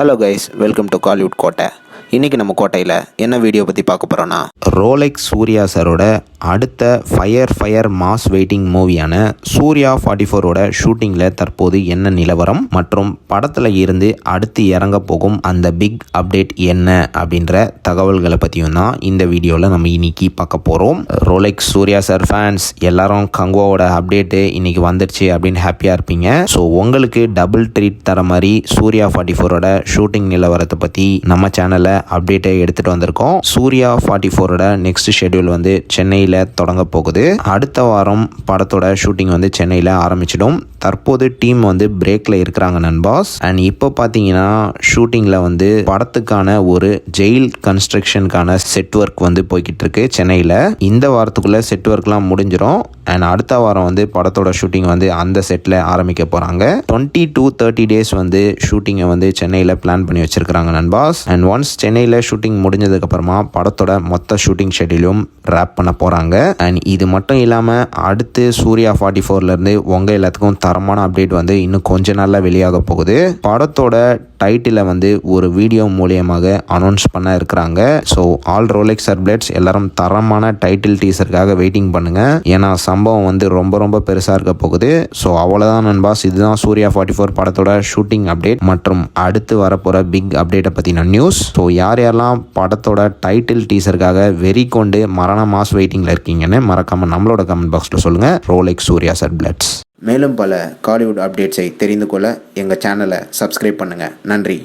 Hello guys, welcome to Kollywood கோட்டை. இன்றைக்கி நம்ம கோட்டையில் என்ன வீடியோ பற்றி பார்க்க போகிறோன்னா, ரோலெக்ஸ் சூர்யா சாரோட அடுத்த ஃபயர் மாஸ் வெயிட்டிங் மூவியான சூர்யா 44ஓட ஷூட்டிங்கில் தற்போது என்ன நிலவரம் மற்றும் படத்தில் இருந்து அடுத்து இறங்க போகும் அந்த பிக் அப்டேட் என்ன அப்படின்ற தகவல்களை பற்றியும் தான் இந்த வீடியோவில் நம்ம இன்னைக்கு பார்க்க போகிறோம். ரோலெக்ஸ் சூர்யா சார் ஃபேன்ஸ் எல்லாரும் கங்குவாவோட அப்டேட்டு இன்றைக்கி வந்துடுச்சு அப்படின்னு ஹாப்பியாக இருப்பீங்க. ஸோ உங்களுக்கு டபுள் ட்ரீட் தர மாதிரி சூர்யா 44ஓட ஷூட்டிங் நிலவரத்தை பற்றி நம்ம சேனலில் அப்டேட்டை எடுத்துகிட்டு வந்திருக்கோம். சூர்யா 44ஓட நெக்ஸ்ட் ஷெட்யூல் வந்து சென்னையில் தொடங்க போகுது. அடுத்த வாரம் படத்தோட ஷூட்டிங் வந்து சென்னையில் ஆரம்பிச்சிடும். தற்போது டீம் வந்து பிரேக்கில் இருக்கிறாங்க நண்பாஸ். அண்ட் இப்போ பார்த்தீங்கன்னா ஷூட்டிங்கில் வந்து படத்துக்கான ஒரு ஜெயில் கன்ஸ்ட்ரக்ஷனுக்கான செட் ஒர்க் வந்து போய்கிட்டு இருக்கு சென்னையில். இந்த வாரத்துக்குள்ளே செட் ஒர்க்லாம் முடிஞ்சிடும். அண்ட் அடுத்த வாரம் வந்து படத்தோட ஷூட்டிங் வந்து அந்த செட்டில் ஆரம்பிக்க போகிறாங்க. 20 to 30 days வந்து ஷூட்டிங்கை வந்து சென்னையில் பிளான் பண்ணி வச்சிருக்கிறாங்க நண்பாஸ். அண்ட் ஒன்ஸ் சென்னையில் ஷூட்டிங் முடிஞ்சதுக்கப்புறமா படத்தோட மொத்த ஷூட்டிங் ஷெட்யூலும் ரேப் பண்ண போகிறாங்க. அண்ட் இது மட்டும் இல்லாமல் அடுத்து சூர்யா 44லேருந்து உங்கள் எல்லாத்துக்கும் தரமான அப்டேட் வந்து இன்னும் கொஞ்ச நாளில் வெளியாக போகுது. படத்தோட டைட்டிலை வந்து ஒரு வீடியோ மூலியமாக அனௌன்ஸ் பண்ண இருக்கிறாங்க. ஸோ ஆல் ரோலெக்ஸ் சர்ப்ளேட்ஸ் எல்லாரும் தரமான டைட்டில் டீசருக்காக வெயிட்டிங் பண்ணுங்கள். ஏன்னா சம்பவம் வந்து ரொம்ப பெருசாக இருக்க போகுது. ஸோ அவ்வளோதான் நண்பாஸ், இதுதான் சூர்யா 44 படத்தோட ஷூட்டிங் அப்டேட் மற்றும் அடுத்து வரப்போகிற பிக் அப்டேட்டை பற்றின நியூஸ். ஸோ யாரெல்லாம் படத்தோட டைட்டில் டீசருக்காக வெறி கொண்டு மரண மாஸ் வெயிட்டிங்கில் இருக்கீங்கன்னு மறக்காமல் நம்மளோட கமெண்ட் பாக்ஸில் சொல்லுங்கள். ரோலெக்ஸ் சூர்யா சர்ப்ளேட்ஸ். மேலும் பல காலிவுட் அப்டேட்ஸை தெரிந்து கொள்ள எங்கள் சேனலை சப்ஸ்கிரைப் பண்ணுங்கள். நன்றி.